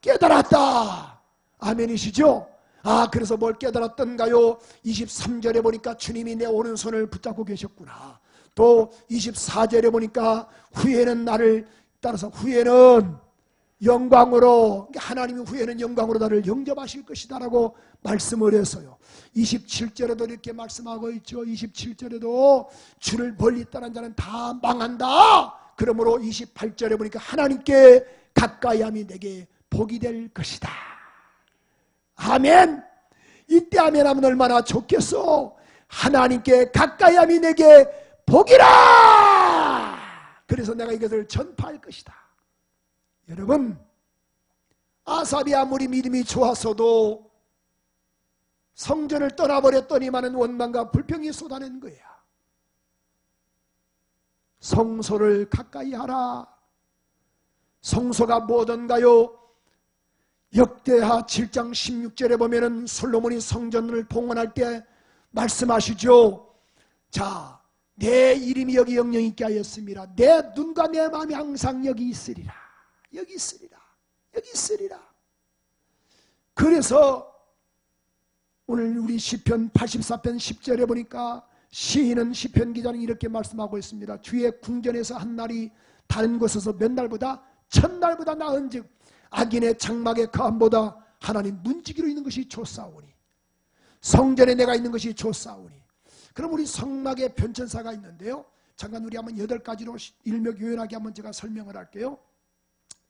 깨달았다. 아멘이시죠? 그래서 뭘 깨달았던가요? 23절에 보니까 주님이 내 오른손을 붙잡고 계셨구나. 또 24절에 보니까 후에는 나를 따라서 후에는 영광으로, 하나님이 후에는 영광으로 나를 영접하실 것이다 라고 말씀을 했어요. 27절에도 이렇게 말씀하고 있죠. 27절에도 주를 멀리 떠난 자는 다 망한다. 그러므로 28절에 보니까 하나님께 가까이함이 내게 복이 될 것이다. 아멘. 이때 아멘 하면 얼마나 좋겠어. 하나님께 가까이함이 내게 복이라. 그래서 내가 이것을 전파할 것이다. 여러분, 아삽이 아무리 믿음이 좋았어도 성전을 떠나버렸더니만은 원망과 불평이 쏟아낸 거야. 성소를 가까이 하라. 성소가 뭐던가요? 역대하 7장 16절에 보면은 솔로몬이 성전을 봉헌할 때 말씀하시죠. 내 이름이 여기 영영 있게 하였습니다. 내 눈과 내 마음이 항상 여기 있으리라. 여기 있으리라. 그래서 오늘 우리 시편 84편 10절에 보니까 시인은 시편 기자는 이렇게 말씀하고 있습니다. 주의 궁전에서 한 날이 다른 곳에서 몇 날보다 천날보다 나은즉 악인의 장막의 거함보다 하나님 문지기로 있는 것이 좋사오니, 성전에 내가 있는 것이 좋사오니. 그럼 우리 성막의 변천사가 있는데요. 잠깐 우리 한번 8가지로 일목요연하게 한번 제가 설명을 할게요.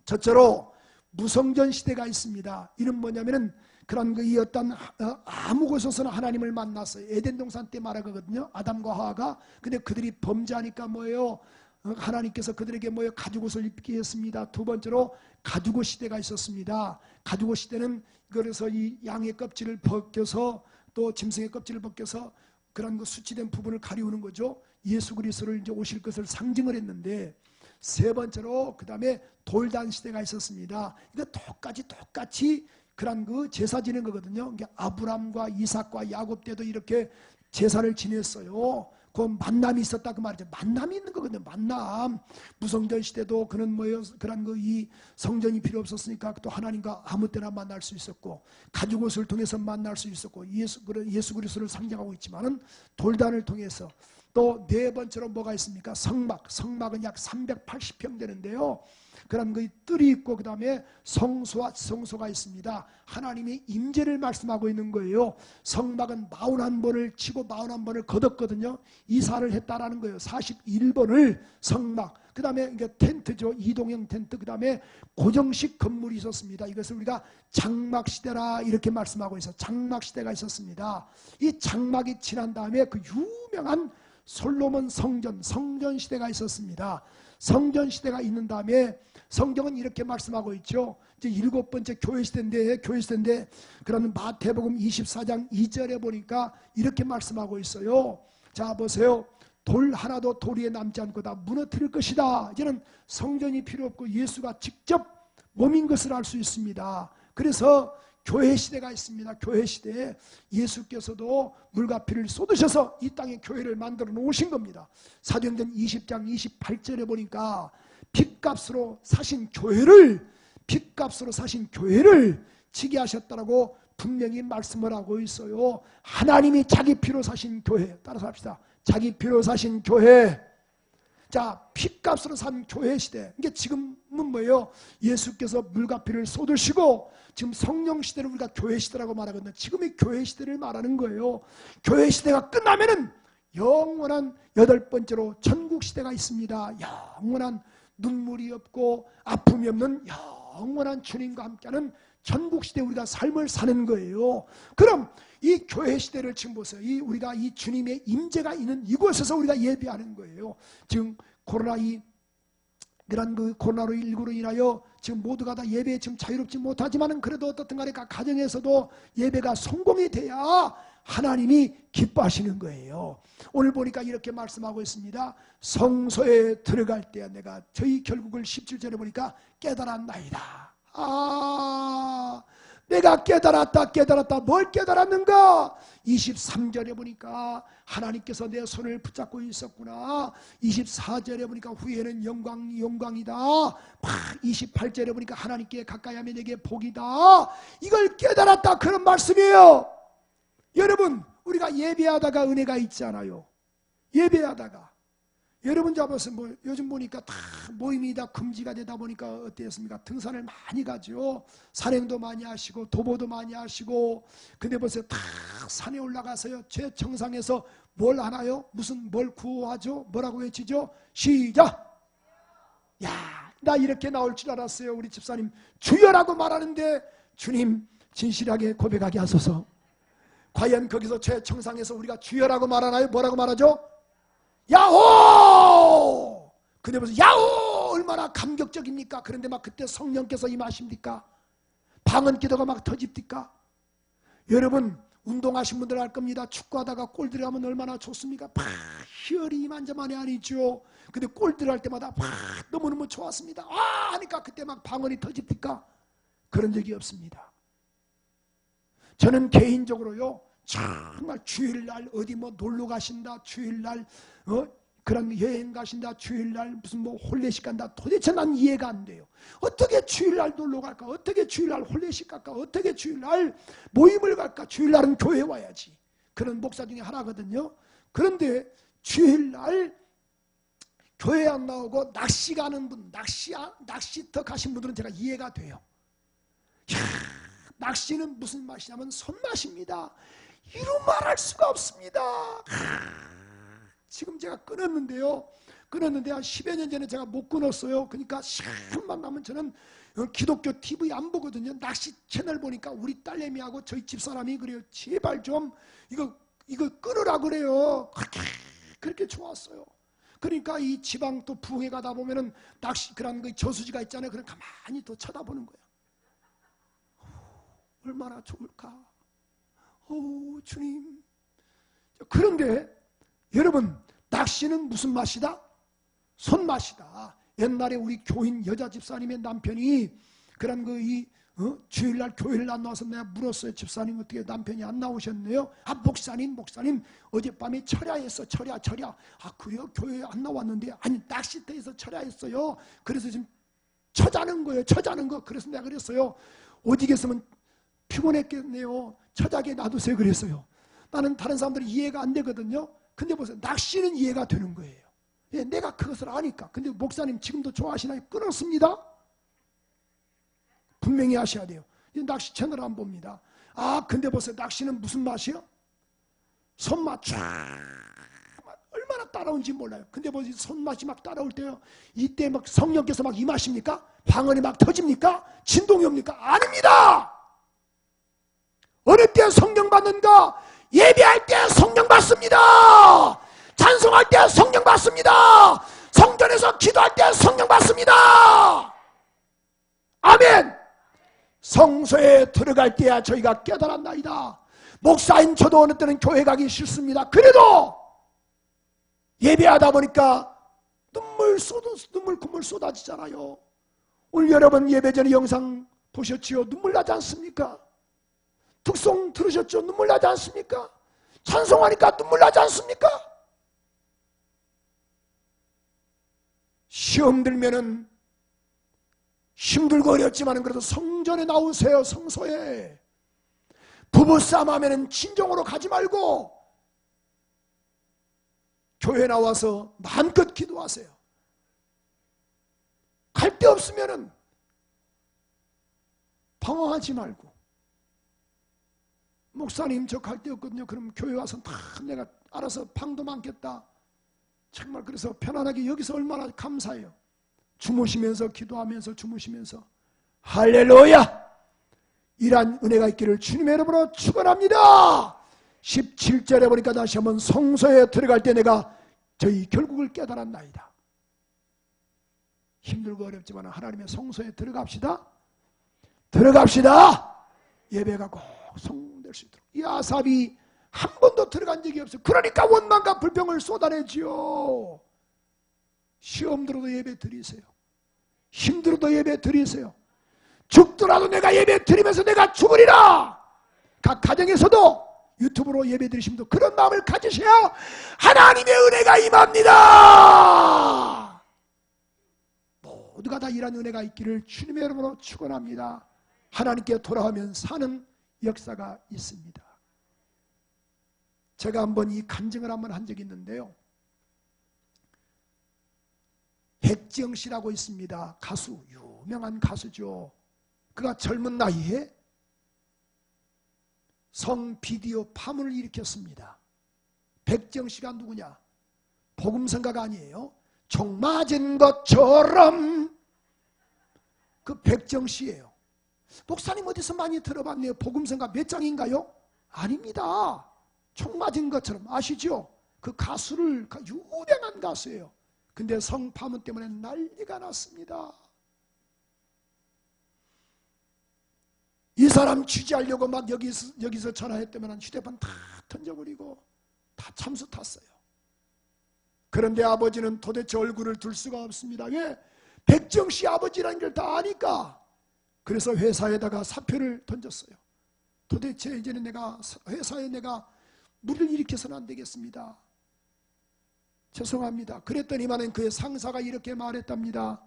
첫째로 무성전 시대가 있습니다. 이는 뭐냐면은 그런 이 어떤 아무 곳에서나 하나님을 만났어요. 에덴 동산 때 말하거든요. 아담과 하와가. 근데 그들이 범죄하니까 뭐예요? 하나님께서 그들에게 뭐예요? 가죽옷을 입게 했습니다. 두 번째로 가죽옷 시대가 있었습니다. 가죽옷 시대는 그래서 이 양의 껍질을 벗겨서 또 짐승의 껍질을 벗겨서 그런 그 수치된 부분을 가리우는 거죠. 예수 그리스도를 이제 오실 것을 상징을 했는데, 세 번째로 그 다음에 돌단 시대가 있었습니다. 이거 똑같이 그런 그 제사 지낸 거거든요. 그러니까 아브람과 이삭과 야곱 때도 이렇게 제사를 지냈어요. 그 만남이 있었다 그 말이죠. 만남이 있는 거거든요. 만남. 무성전 시대도 그런 뭐요, 그런 그 이 성전이 필요 없었으니까 또 하나님과 아무 때나 만날 수 있었고, 가죽옷을 통해서 만날 수 있었고, 예수 그리스도를 상징하고 있지만은 돌단을 통해서. 또 네 번째로 뭐가 있습니까? 성막은 약 380평 되는데요. 그런 그 뜰이 있고 그 다음에 성소가 있습니다. 하나님이 임재를 말씀하고 있는 거예요. 성막은 41번을 치고 41번을 거뒀거든요. 이사를 했다라는 거예요. 41번을 성막. 그 다음에 이게 텐트죠. 이동형 텐트. 그 다음에 고정식 건물이 있었습니다. 이것을 우리가 장막시대라 이렇게 말씀하고 있어요. 장막시대가 있었습니다. 이 장막이 지난 다음에 그 유명한 솔로몬 성전 시대가 있었습니다. 성전 시대가 있는 다음에 성경은 이렇게 말씀하고 있죠. 이제 7번째 교회 시대인데 그러면 마태복음 24장 2절에 보니까 이렇게 말씀하고 있어요. 자 보세요. 돌 하나도 돌 위에 남지 않고 다 무너뜨릴 것이다. 이제는 성전이 필요 없고 예수가 직접 몸인 것을 알 수 있습니다. 그래서 교회 시대가 있습니다. 교회 시대에 예수께서도 물과 피를 쏟으셔서 이 땅에 교회를 만들어 놓으신 겁니다. 사도행전 20장 28절에 보니까 핏값으로 사신 교회를 지게 하셨다라고 분명히 말씀을 하고 있어요. 하나님이 자기 피로 사신 교회, 따라서 합시다. 자기 피로 사신 교회. 자, 핏값으로 산 교회 시대. 이게 지금은 뭐예요? 예수께서 물과 피를 쏟으시고 지금 성령 시대를 우리가 교회 시대라고 말하거든요. 지금이 교회 시대를 말하는 거예요. 교회 시대가 끝나면은 영원한 8번째로 천국 시대가 있습니다. 영원한 눈물이 없고 아픔이 없는 영원한 주님과 함께하는 천국 시대에 우리가 삶을 사는 거예요. 그럼 이 교회 시대를 지금 보세요. 우리가 이 주님의 임재가 있는 이곳에서 우리가 예배하는 거예요. 지금 그런 그 코로나로 19로 인하여 지금 모두가 다 예배에 지금 자유롭지 못하지만은 그래도 어떻든 간에 각 가정에서도 예배가 성공이 돼야 하나님이 기뻐하시는 거예요. 오늘 보니까 이렇게 말씀하고 있습니다. 성소에 들어갈 때 내가 저희 결국을 17절에 보니까 깨달았나이다. 내가 깨달았다. 뭘 깨달았는가? 23절에 보니까 하나님께서 내 손을 붙잡고 있었구나. 24절에 보니까 후에는 영광이다. 28절에 보니까 하나님께 가까이 하면 내게 복이다. 이걸 깨달았다, 그런 말씀이에요. 여러분, 우리가 예배하다가 은혜가 있잖아요. 예배하다가 여러분 잡았으면 요즘 보니까 다 모임이 다 금지가 되다 보니까 어땠습니까? 등산을 많이 가죠. 산행도 많이 하시고 도보도 많이 하시고. 근데 보세요, 다 산에 올라가서요, 제 정상에서 뭘 하나요? 뭘 구호하죠? 뭐라고 외치죠? 시작! 야, 나 이렇게 나올 줄 알았어요. 우리 집사님 주여라고 말하는데 주님 진실하게 고백하게 하소서. 과연 거기서 제 정상에서 우리가 주여라고 말하나요? 뭐라고 말하죠? 야호! 근데 무슨 야호! 얼마나 감격적입니까? 그런데 막 그때 성령께서 임하십니까? 방언 기도가 막 터집니까? 여러분, 운동하신 분들 알 겁니다. 축구하다가 골 들어가면 얼마나 좋습니까? 희열이 이만저만이 아니죠. 근데 골 들어갈 때마다 너무너무 좋았습니다. 하니까 그때 막 방언이 터집니까? 그런 적이 없습니다. 저는 개인적으로요, 정말 주일날 어디 뭐 놀러 가신다, 주일날 그런 여행 가신다, 주일날 무슨 뭐 홀레식 간다, 도대체 난 이해가 안 돼요. 어떻게 주일날 놀러 갈까? 어떻게 주일날 홀레식 갈까? 어떻게 주일날 모임을 갈까? 주일날은 교회 와야지. 그런 목사 중에 하나거든요. 그런데 주일날 교회 안 나오고 낚시 가는 분, 낚시터 가신 분들은 제가 이해가 돼요. 낚시는 무슨 맛이냐면 손맛입니다. 이루 말할 수가 없습니다. 지금 제가 끊었는데요. 끊었는데 한 10여 년 전에 제가 못 끊었어요. 그러니까 시간만 나면 저는 기독교 TV 안 보거든요. 낚시 채널 보니까 우리 딸내미하고 저희 집사람이 그래요. 제발 좀 이거 끊으라 그래요. 그렇게 좋았어요. 그러니까 이 지방 또 부흥회 가다 보면은 낚시 그런 그 저수지가 있잖아요. 그럼 가만히 또 쳐다보는 거예요. 얼마나 좋을까. 주님. 그런데 여러분, 낚시는 무슨 맛이다? 손맛이다. 옛날에 우리 교인 여자 집사님의 남편이 그런 주일날 교회를 안 나와서 내가 물었어요. 집사님 어떻게 남편이 안 나오셨네요? 목사님 어젯밤에 철야했어. 철야. 그래요? 교회에 안 나왔는데 아니 낚시터에서 철야했어요. 그래서 지금 처자는 거. 그래서 내가 그랬어요. 오직했으면 피곤했겠네요. 처자게 놔두세요. 그랬어요. 나는 다른 사람들이 이해가 안 되거든요. 근데 보세요. 낚시는 이해가 되는 거예요. 예, 내가 그것을 아니까. 근데 목사님 지금도 좋아하시나요? 끊었습니다. 분명히 하셔야 돼요. 낚시 채널 안 봅니다. 근데 보세요. 낚시는 무슨 맛이요? 손맛 쫙 얼마나 따라온지 몰라요. 근데 보세요. 손맛이 막 따라올 때요. 이때 막 성령께서 막 임하십니까? 방언이 막 터집니까? 진동이 옵니까? 아닙니다. 어느 때 성령 받는가? 예배할 때 성령 받습니다. 찬송할 때 성령 받습니다. 성전에서 기도할 때 성령 받습니다. 아멘. 성소에 들어갈 때야 저희가 깨달았나이다. 목사인 저도 어느 때는 교회 가기 싫습니다. 그래도 예배하다 보니까 눈물 쏟아지잖아요. 오늘 여러분 예배 전에 영상 보셨지요? 눈물 나지 않습니까? 특송 들으셨죠? 눈물 나지 않습니까? 찬송하니까 눈물 나지 않습니까? 시험 들면은 힘들고 어렵지만 그래도 성전에 나오세요. 성소에. 부부싸움 하면은 진정으로 가지 말고 교회 나와서 마음껏 기도하세요. 갈 데 없으면은 방황하지 말고, 목사님 저 갈 데 없거든요. 그럼 교회 와서 다 내가 알아서 방도 많겠다. 정말 그래서 편안하게 여기서 얼마나 감사해요. 주무시면서 기도하면서 주무시면서 할렐루야. 이러한 은혜가 있기를 주님의 이름으로 축원합니다. 17절에 보니까 다시 한번 성소에 들어갈 때 내가 저희 결국을 깨달았나이다. 힘들고 어렵지만 하나님의 성소에 들어갑시다. 예배가 꼭 성될 수 있도록. 이 아삽이 한 번도 들어간 적이 없어요. 그러니까 원망과 불평을 쏟아내지요. 시험 들어도 예배 드리세요. 힘들어도 예배 드리세요. 죽더라도 내가 예배 드리면서 내가 죽으리라. 각 가정에서도 유튜브로 예배 드리시면 그런 마음을 가지셔야 하나님의 은혜가 임합니다. 모두가 다 이런 은혜가 있기를 주님의 이름으로 축원합니다. 하나님께 돌아오면 사는 역사가 있습니다. 제가 한번 이 간증을 한번 한 적이 있는데요. 백지영 씨라고 있습니다. 가수, 유명한 가수죠. 그가 젊은 나이에 성비디오 파문을 일으켰습니다. 백지영 씨가 누구냐? 복음성가가 아니에요. 총 맞은 것처럼. 그 백지영 씨예요. 목사님 어디서 많이 들어봤네요. 복음성가 몇 장인가요? 아닙니다. 총 맞은 것처럼. 아시죠? 그 가수를, 유명한 가수예요. 근데 성파문 때문에 난리가 났습니다. 이 사람 취재하려고 막 여기서 전화했다면 휴대폰 다 던져버리고 다 참수 탔어요. 그런데 아버지는 도대체 얼굴을 둘 수가 없습니다. 왜? 백정 씨 아버지라는 걸 다 아니까. 그래서 회사에다가 사표를 던졌어요. 도대체 이제는 내가 회사에 내가 물을 일으켜서는 안 되겠습니다. 죄송합니다. 그랬더니만은 그의 상사가 이렇게 말했답니다.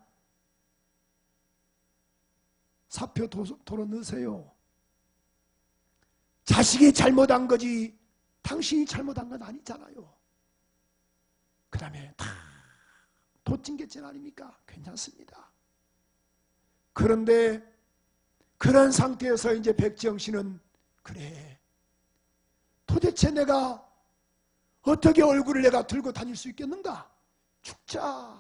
사표 도로 넣으세요. 자식이 잘못한 거지 당신이 잘못한 건 아니잖아요. 그 다음에 다 도찐개찐 아닙니까? 괜찮습니다. 그런데 그런 상태에서 이제 백지영 씨는 그래 도대체 내가 어떻게 얼굴을 내가 들고 다닐 수 있겠는가? 죽자.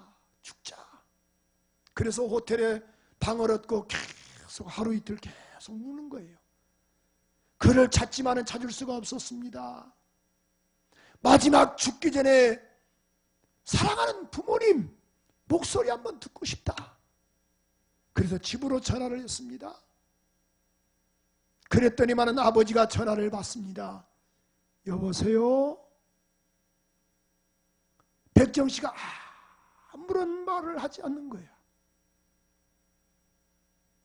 그래서 호텔에 방을 얻고 계속 하루 이틀 계속 우는 거예요. 그를 찾지만은 찾을 수가 없었습니다. 마지막 죽기 전에 사랑하는 부모님 목소리 한번 듣고 싶다. 그래서 집으로 전화를 했습니다. 그랬더니만은 아버지가 전화를 받습니다. 여보세요? 백정씨가 아무런 말을 하지 않는 거야.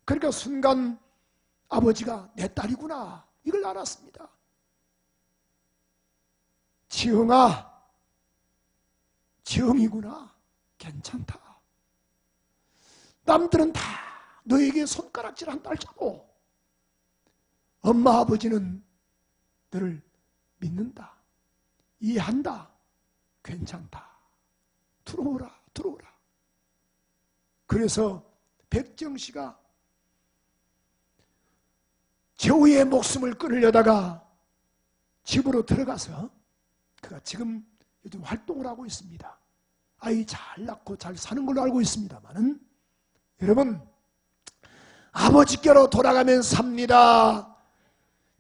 그러니까 순간 아버지가 내 딸이구나 이걸 알았습니다. 지흥아, 지흥이구나. 괜찮다. 남들은 다 너에게 손가락질 한달자고 엄마 아버지는 너를 믿는다. 이해한다. 괜찮다. 들어오라. 그래서 백정씨가 저우의 목숨을 끊으려다가 집으로 들어가서 그가 지금 요즘 활동을 하고 있습니다. 아이 잘 낳고 잘 사는 걸로 알고 있습니다만은 여러분 아버지께로 돌아가면 삽니다.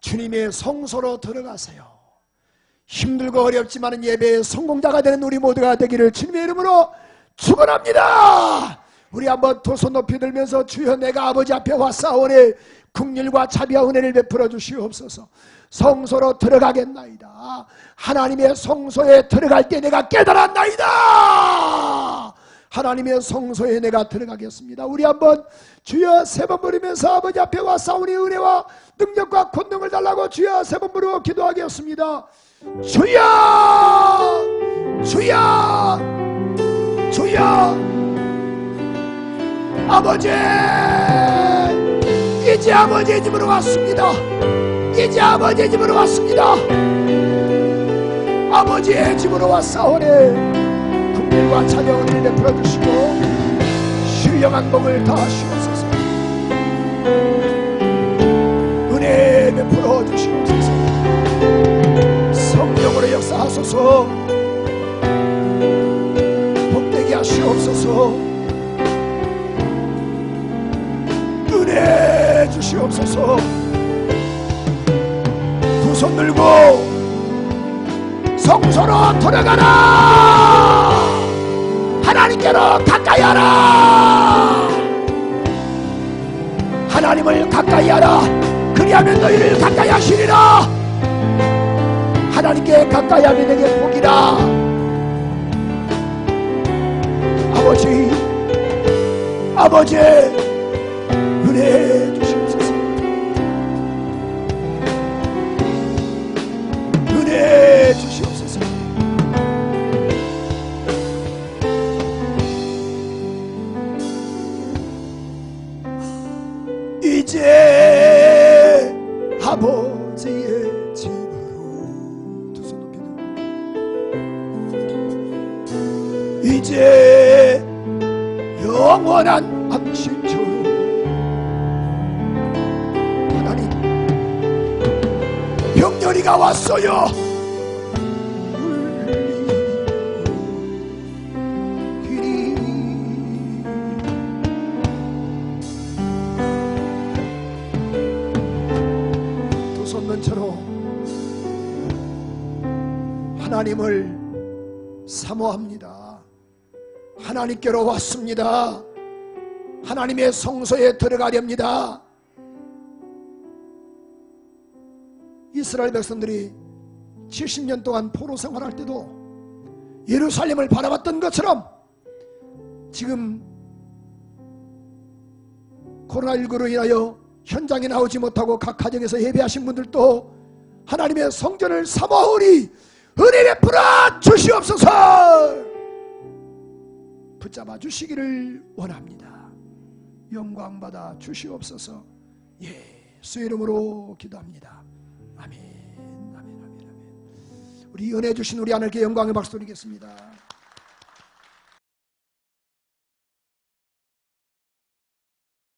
주님의 성소로 들어가세요. 힘들고 어렵지만 예배의 성공자가 되는 우리 모두가 되기를 주님의 이름으로 축원합니다. 우리 한번 두 손 높이 들면서 주여 내가 아버지 앞에 왔사오니 긍휼과 자비와 은혜를 베풀어 주시옵소서. 성소로 들어가겠나이다. 하나님의 성소에 들어갈 때 내가 깨달았나이다. 하나님의 성소에 내가 들어가겠습니다. 우리 한번 주여 세 번 부르면서 아버지 앞에 왔사오니 은혜와 능력과 권능을 달라고 주여 세 번 부르고 기도하겠습니다. 주여 주여 주여 아버지 이제 아버지의 집으로 왔습니다. 이제 아버지의 집으로 왔습니다. 아버지의 집으로 왔사오니 긍휼과 자비와 은혜를 베풀어 주시고 신령한 복을 다하시옵소서. 은혜 베풀어 주시옵소서. 성령으로 역사하소서. 복되게 하시옵소서. 은혜 주시옵소서. 두 손 들고 성소로 들어가라. 하나님께로 가까이 하라. 하나님을 가까이 하라. 그리하면 너희를 가까이 하시리라. 하나님께 가까이 하면 내게 복이라. 아버지 은혜 주시옵소서. 은혜 주시옵소서. 이제 아버지의 집으로 두 손 높이 들고 이제 영원한 안식처 하나님 병렬이가 왔어요. 두 손만처럼 하나님을 사모합니다. 하나님께로 왔습니다. 하나님의 성소에 들어가렵니다. 이스라엘 백성들이 70년 동안 포로 생활할 때도 예루살렘을 바라봤던 것처럼 지금 코로나19로 인하여 현장에 나오지 못하고 각 가정에서 예배하신 분들도 하나님의 성전을 사모하오니 은혜 베풀어 주시옵소서. 붙잡아 주시기를 원합니다. 영광 받아 주시옵소서. 예수 이름으로 기도합니다. 아멘. 우리 은혜 주신 우리 하나님께 영광의 박수 드리겠습니다.